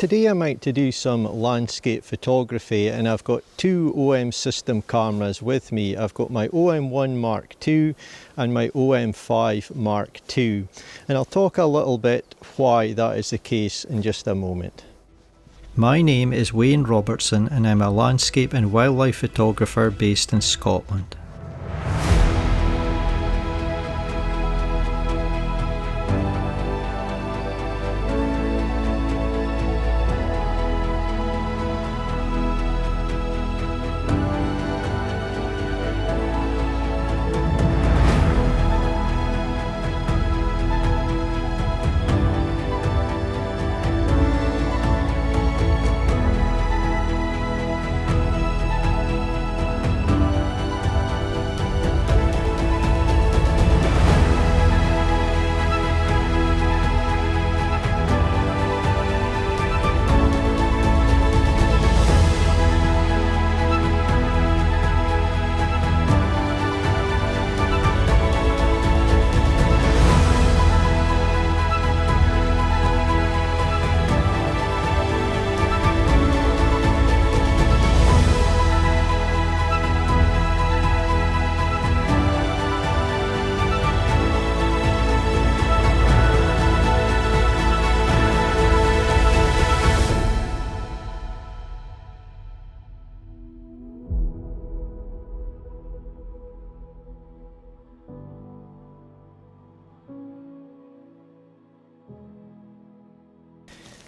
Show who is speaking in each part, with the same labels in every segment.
Speaker 1: Today I'm out to do some landscape photography and I've got two OM system cameras with me. I've got my OM-1 Mark II and my OM-5 Mark II, and I'll talk a little bit why that is the case in just a moment. My name is Robertson and I'm a landscape and wildlife photographer based in Scotland.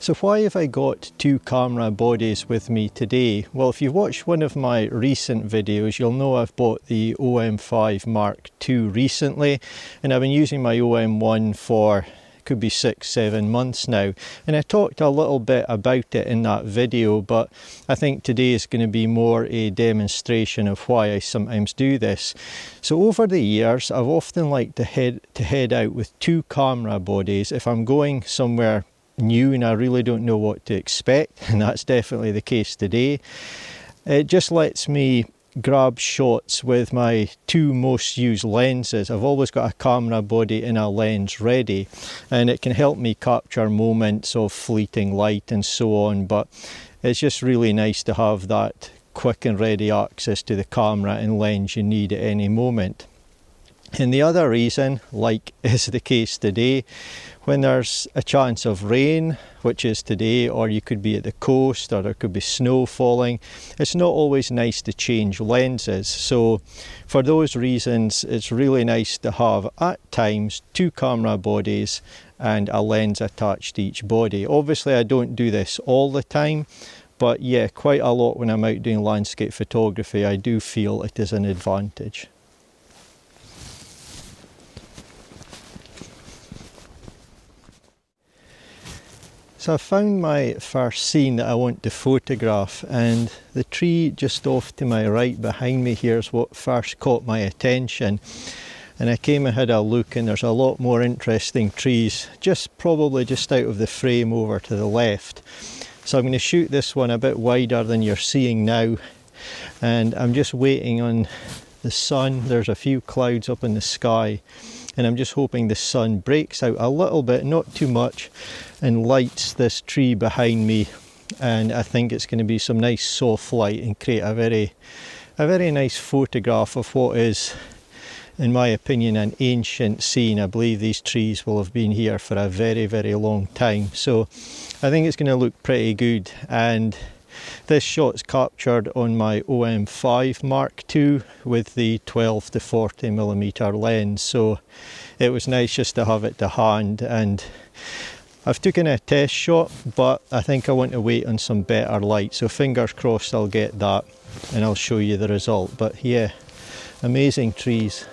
Speaker 1: So why have I got two camera bodies with me today? Well, if you've watched one of my recent videos, you'll know I've bought the OM-5 Mark II recently, and I've been using my OM-1 for could be 6-7 months now, and I talked a little bit about it in that video, but I think today is going to be more a demonstration of why I sometimes do this. So over the years I've often liked to head out with two camera bodies if I'm going somewhere new and I really don't know what to expect, and that's definitely the case today. It just lets me grab shots with my two most used lenses. I've always got a camera body and a lens ready, and it can help me capture moments of fleeting light and so on, but it's just really nice to have that quick and ready access to the camera and lens you need at any moment. And the other reason, like is the case today, when there's a chance of rain, which is today, or you could be at the coast, or there could be snow falling, it's not always nice to change lenses. So for those reasons, it's really nice to have at times two camera bodies and a lens attached to each body. Obviously I don't do this all the time, but yeah, quite a lot when I'm out doing landscape photography, I do feel it is an advantage. So I found my first scene that I want to photograph, and the tree just off to my right behind me here is what first caught my attention. And I came and had a look, and there's a lot more interesting trees probably just out of the frame over to the left. So I'm going to shoot this one a bit wider than you're seeing now, and I'm just waiting on the sun. There's a few clouds up in the sky, and I'm just hoping the sun breaks out a little bit, not too much, and lights this tree behind me, and I think it's going to be some nice soft light and create a very nice photograph of what is, in my opinion, an ancient scene. I believe these trees will have been here for a very, very long time, so I think it's going to look pretty good. And this shot's captured on my OM-5 Mark II with the 12 to 40mm lens, so it was nice just to have it to hand. And I've taken a test shot, but I think I want to wait on some better light, so fingers crossed I'll get that and I'll show you the result. But yeah, amazing trees.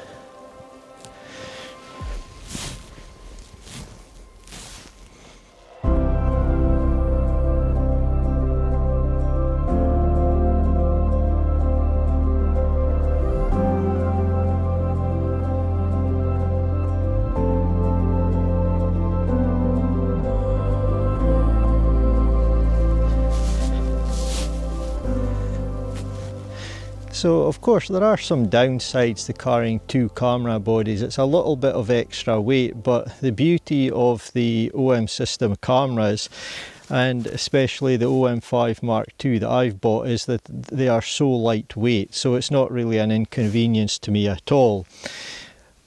Speaker 1: So of course there are some downsides to carrying two camera bodies. It's a little bit of extra weight, but the beauty of the OM system cameras, and especially the OM-5 Mark II that I've bought, is that they are so lightweight, so it's not really an inconvenience to me at all.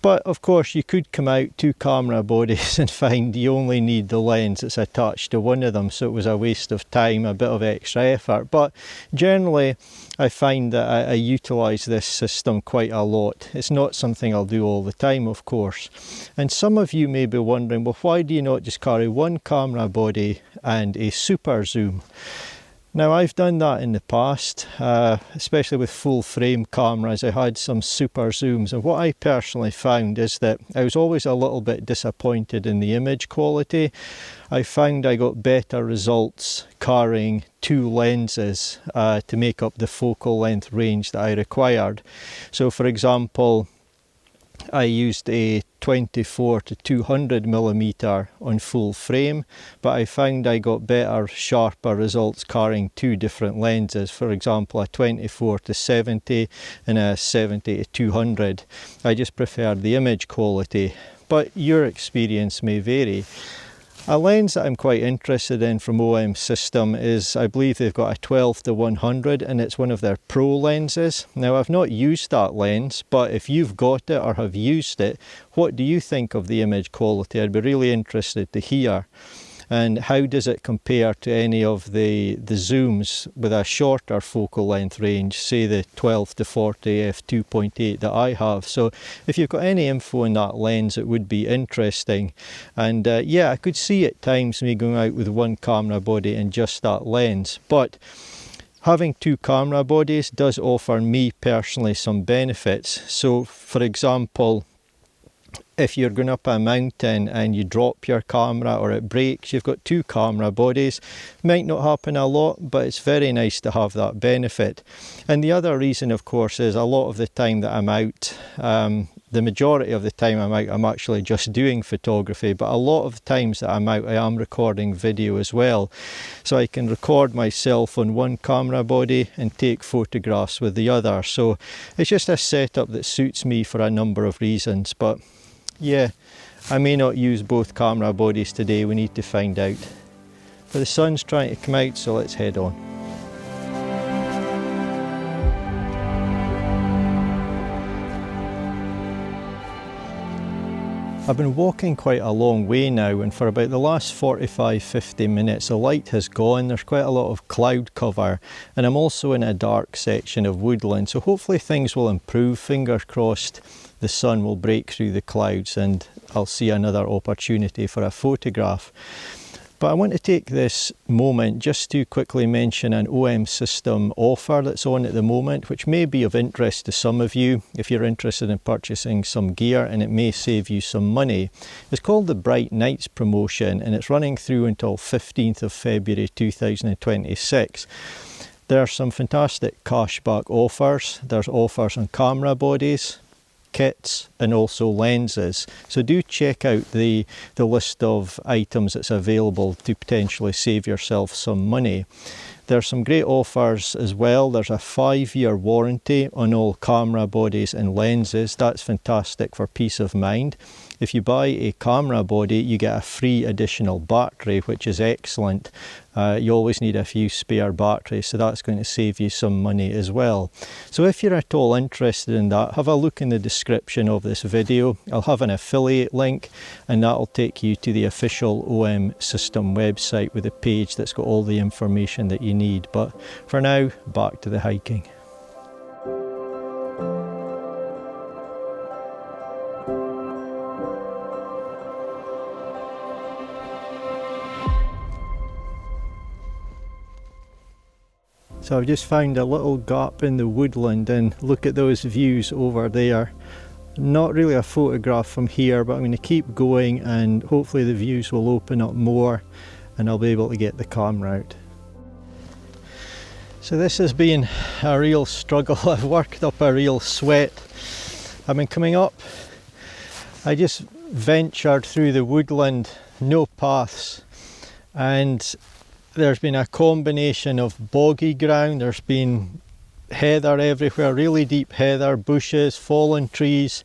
Speaker 1: But of course you could come out two camera bodies and find you only need the lens that's attached to one of them, so it was a waste of time, a bit of extra effort. But generally I find that I utilise this system quite a lot. It's not something I'll do all the time, of course. And some of you may be wondering, well, why do you not just carry one camera body and a super zoom? Now, I've done that in the past, especially with full frame cameras. I had some super zooms, and what I personally found is that I was always a little bit disappointed in the image quality. I found I got better results carrying two lenses to make up the focal length range that I required. So for example, I used a 24 to 200 millimeter on full frame, but I found I got better, sharper results carrying two different lenses. For example, a 24 to 70 and a 70 to 200. I just preferred the image quality, but your experience may vary. A lens that I'm quite interested in from OM System is, I believe they've got a 12 to 100, and it's one of their pro lenses. Now, I've not used that lens, but if you've got it or have used it, what do you think of the image quality? I'd be really interested to hear. And how does it compare to any of the zooms with a shorter focal length range, say the 12 to 40 f2.8 that I have? So if you've got any info on that lens, it would be interesting. And yeah, I could see at times me going out with one camera body and just that lens, but having two camera bodies does offer me personally some benefits. So for example, if you're going up a mountain and you drop your camera or it breaks, you've got two camera bodies. Might not happen a lot, but it's very nice to have that benefit. And the other reason, of course, is a lot of the time that I'm out, the majority of the time I'm out, I'm actually just doing photography, but a lot of the times that I'm out, I am recording video as well. So I can record myself on one camera body and take photographs with the other. So it's just a setup that suits me for a number of reasons. But yeah, I may not use both camera bodies today, we need to find out. But the sun's trying to come out, so let's head on. I've been walking quite a long way now, and for about the last 45-50 minutes the light has gone. There's quite a lot of cloud cover, and I'm also in a dark section of woodland, so hopefully things will improve. Fingers crossed the sun will break through the clouds and I'll see another opportunity for a photograph. But I want to take this moment just to quickly mention an OM System offer that's on at the moment, which may be of interest to some of you if you're interested in purchasing some gear, and it may save you some money. It's called the Bright Nights promotion, and it's running through until 15th of February 2026. There are some fantastic cashback offers. There's offers on camera bodies, kits and also lenses, so do check out the list of items that's available to potentially save yourself some money. There's some great offers as well. There's a 5-year warranty on all camera bodies and lenses. That's fantastic for peace of mind. If you buy a camera body, you get a free additional battery, which is excellent. You always need a few spare batteries, so that's going to save you some money as well. So if you're at all interested in that, have a look in the description of this video. I'll have an affiliate link, and that'll take you to the official OM System website with a page that's got all the information that you need. But for now, back to the hiking. So I've just found a little gap in the woodland, and look at those views over there. Not really a photograph from here, but I'm going to keep going and hopefully the views will open up more and I'll be able to get the camera out. So this has been a real struggle. I've worked up a real sweat. I've been coming up. I just ventured through the woodland, no paths, and there's been a combination of boggy ground, there's been heather everywhere, really deep heather, bushes, fallen trees.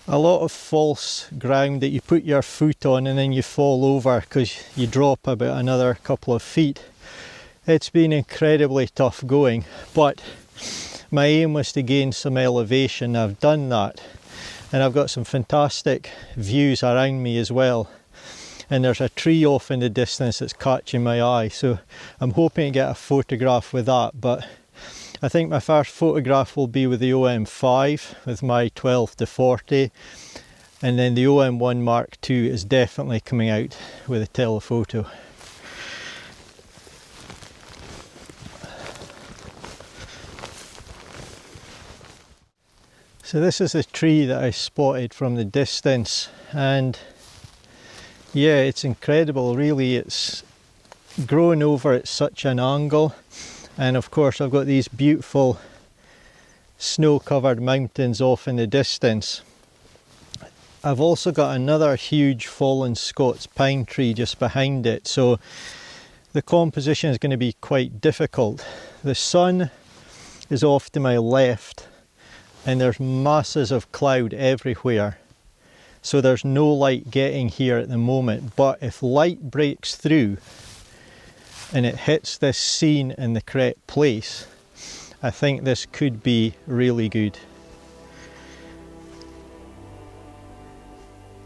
Speaker 1: a lot of false ground that you put your foot on and then you fall over because you drop about another couple of feet. It's been incredibly tough going, but my aim was to gain some elevation. I've done that, and I've got some fantastic views around me as well. And there's a tree off in the distance that's catching my eye, so I'm hoping to get a photograph with that. But I think my first photograph will be with the OM-5 with my 12-40, and then the OM-1 Mark II is definitely coming out with a telephoto. So this is the tree that I spotted from the distance, and yeah, it's incredible really. It's grown over at such an angle, and of course I've got these beautiful snow-covered mountains off in the distance. I've also got another huge fallen Scots pine tree just behind it, so the composition is going to be quite difficult. The sun is off to my left, and there's masses of cloud everywhere, so there's no light getting here at the moment. But if light breaks through and it hits this scene in the correct place, I think this could be really good.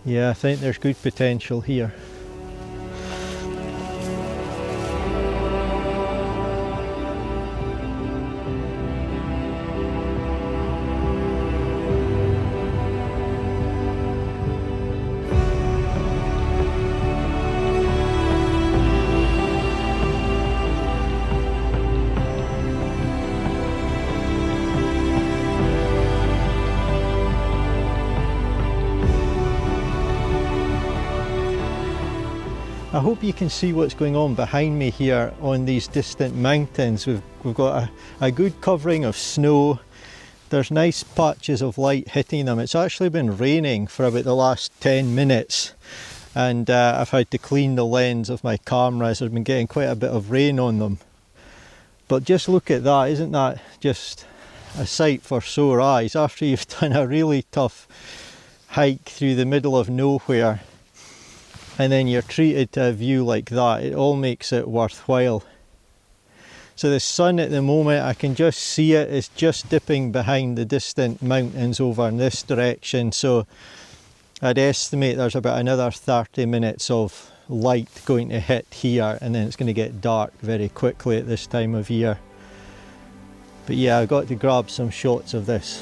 Speaker 1: Yeah, I think there's good potential here. I hope you can see what's going on behind me here on these distant mountains. We've got a good covering of snow. There's nice patches of light hitting them. It's actually been raining for about the last 10 minutes, and I've had to clean the lens of my cameras. I've been getting quite a bit of rain on them. But just look at that, isn't that just a sight for sore eyes? After you've done a really tough hike through the middle of nowhere, and then you're treated to a view like that, it all makes it worthwhile. So the sun at the moment, I can just see it, it's just dipping behind the distant mountains over in this direction. So I'd estimate there's about another 30 minutes of light going to hit here, and then it's going to get dark very quickly at this time of year. But yeah, I've got to grab some shots of this.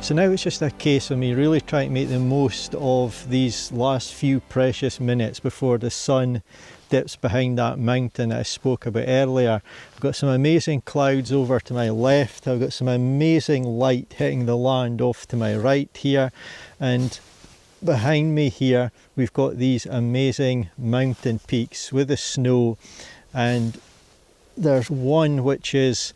Speaker 1: So now it's just a case of me really trying to make the most of these last few precious minutes before the sun dips behind that mountain that I spoke about earlier. I've got some amazing clouds over to my left, I've got some amazing light hitting the land off to my right here, and behind me here we've got these amazing mountain peaks with the snow, and there's one which is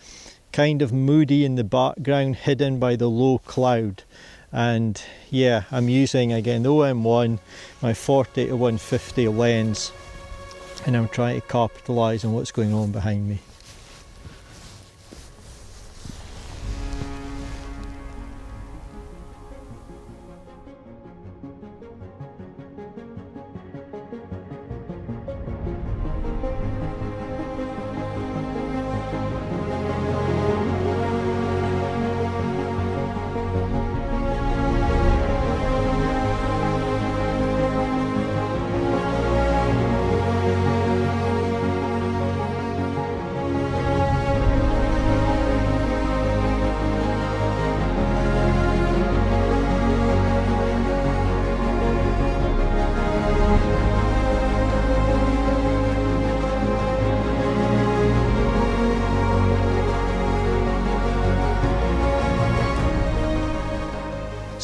Speaker 1: kind of moody in the background, hidden by the low cloud. And yeah, I'm using again the OM-1, my 40-150 lens, and I'm trying to capitalise on what's going on behind me.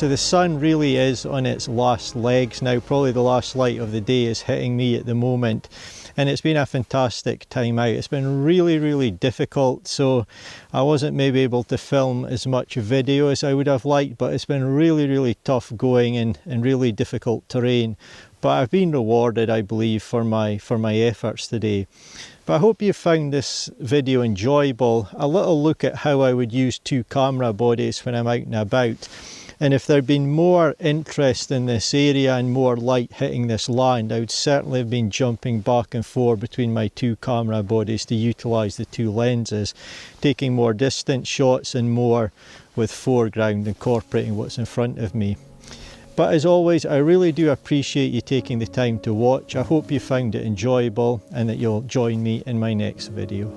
Speaker 1: So the sun really is on its last legs now. Probably the last light of the day is hitting me at the moment, and it's been a fantastic time out. It's been really difficult, so I wasn't maybe able to film as much video as I would have liked, but it's been really tough going in really difficult terrain. But I've been rewarded, I believe, for my efforts today. But I hope you found this video enjoyable. A little look at how I would use two camera bodies when I'm out and about. And if there'd been more interest in this area and more light hitting this land, I would certainly have been jumping back and forth between my two camera bodies to utilise the two lenses, taking more distant shots and more with foreground, incorporating what's in front of me. But as always, I really do appreciate you taking the time to watch. I hope you found it enjoyable and that you'll join me in my next video.